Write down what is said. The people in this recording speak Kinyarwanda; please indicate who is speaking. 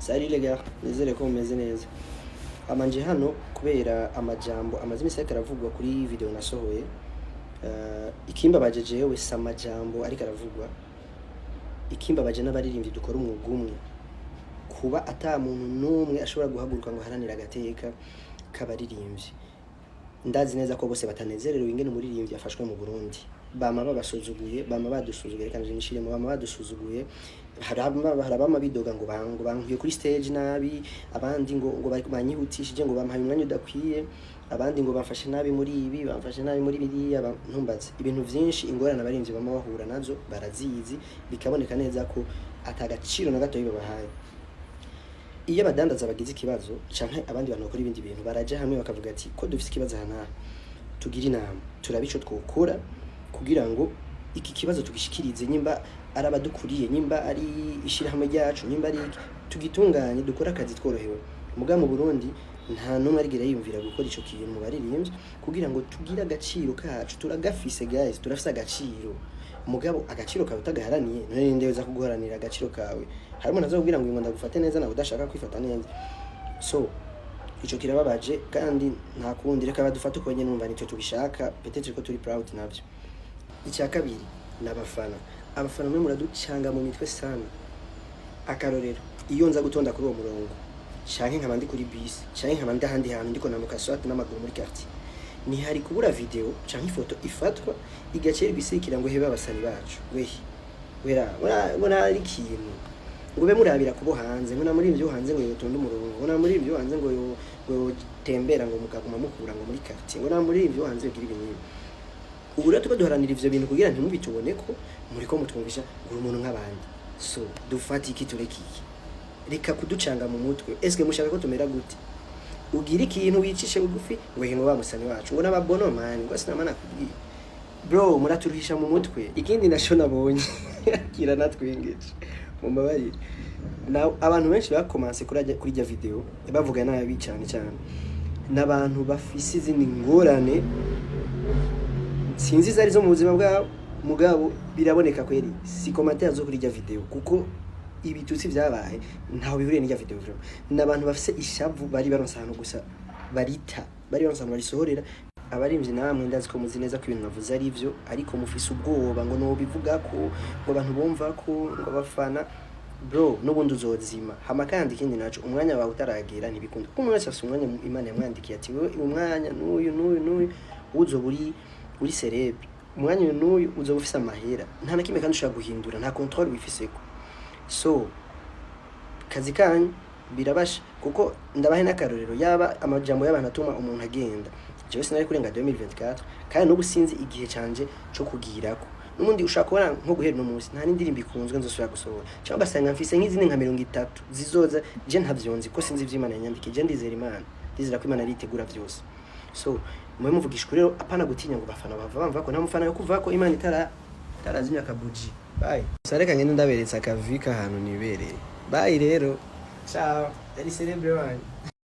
Speaker 1: Sari les gars, nizere ko mumeze neza. Amanje hano kubera amajambo amazi miseke aravugwa kuri video nasohoye. Ikimba baje jewe samajambo ariko aravugwa. Ikimba baje n'abaririmbyi dukora umwuga umwe. Kuba ata muntu numwe ashobora guhaguruka ngo haranira agateka kabaririmbyi. Ndazi neza ko bose batanezerewe ingene umuririmbyi yafashwe mu Burundi. Bama babasuzuguye, bama badusuzuguye kandi nishire mu bama badusuzuguye. Harabama bidoga ngo bankuye kuri stage nabi, abandi ngo bari banyihutishije ngo bampaye umwanya udakwiye, abandi ngo bafashe nabi muri ibi, bamfashe nabi muri biriya ntumbaze. Ibintu vyinshi ingorana abarimvyi bama bahura nazo barazizi, bikaboneka neza ko atagaciro na gato bibahaye. Iyo abadandaza bagize ikibazo canke abandi bantu bakora ibindi bintu baraje hamwe bakavuga ati ko dufite ikibazo hana tugira inama turabico twokora kugira ngo iki kibazo tugishikirize nyimba arabadukuriye nyimba ari ishirahamwe ryacu nyimba ari tugitunganye dukora akazi tworohewe. Muga mu Burundi nta numwe arigera yumvira gukora ico kintu mu baririmbyi kugira ngo tugira agaciro kacu turagafise guys turafise agaciro. Mugabo agaciro kawe utagaharaniye none ndeweza kuguharanira agaciro kawe harimo nazobwira ngo ngo ndagufate neza nawe udashaka kwifata neza. So ico kirababaje kandi nta kundi reka badufate uko nyene numva nicyo tubishaka peut-être ko turi proud navyo. Icya kabiri nabafana abafana mwe muraducanga mu mitwe sana. Akarorero iyo nza gutonda kuri uwo murongo canke nkabandi kuri bus canke nkabandi handi hantu ndiko namuka swat n'amaguru muri quartier ni hari kubura video canke ifoto ifatwa igacera ibisikira ngo hebe abasani bacu wera ari kintu ngo be murabira kubo hanze ngo na muri ivyo hanze ngo yotonda umurongo ngo na muri ivyo hanze ngo tembera ngo mukaguma mukura ngo muri quartier ngo na muri ivyo hanze bigira ibintu. Ubu rero duharanira ivyo bintu kugira ntimubitubone ko muri ko mutwumvisha ngo umuntu nk'abandi. So dufati iki turekiki reka kuducanga mu mutwe eske mushaka ko tumera gute ugira ikintu wicishe bugufi ngo hingo bamusani wacu ngo nababono man ngo sinamana kubwiye bro muraturuhisha mu mutwe. Ikindi nashona bonye kira natwengeje mumbabarire na abantu benshi bakomanse kuri ya video bavuga nabi cyane n'abantu bafise izindi ngorane sinzi zari zo mu buzima bwabo mugabo biraboneka kweri si commentaire zo kuri ya video kuko ibitutsi byabaye ntaho bihuriye n'ya video vraiment. N'abantu bafise ishavu bari baronsantu gusa bari baronsantu barisohorera. Abarimvyi namwe ndazi ko muzi neza ko ibintu navuze ari ivyo ariko mufise ubwoba ngo no bivuga ko ngo abantu bumva ko ngo bafana bro n'ubundi uzozima hama kandi ikindi naco umwanya wawe utaragera ntibikunda ko umuntu wese afise umwanya Imana yamwandikiye ati wewe umwanya n'uyu uzoburi uri célèbre umwanya n'uyu uzobufise amahera nta na kimwe kandi ushaka guhindura nta control wifiseko. So kazi kanyu birabasha kuko ndabahe n'akarorero yaba amajambo y'abantu atuma umuntu agenda jewe sinari kurenga 2024 kandi n'ubu sinzi igihe canje cyo kugirako n'umundi ushaka kubona nko guhera no munsi nta n'indirimbo ikunzwe nzosubira gusohora cyangwa basanga mfise nk'izindi nka 30 zizoza je ntavyonzi ko sinzi ivy'Imana yanyandike je ndizera Imana ndizera ko Imana aritegura vyose. So mwe muvugishwe rero apana gutinya ngo bafana bava ko nta mufana yo kuva ko Imana tarazimya kabuji. Bye. Sareka ngene ndaberetse akavika hano nibereye. Bye rero. Ciao. Yari Célèbre wanyu.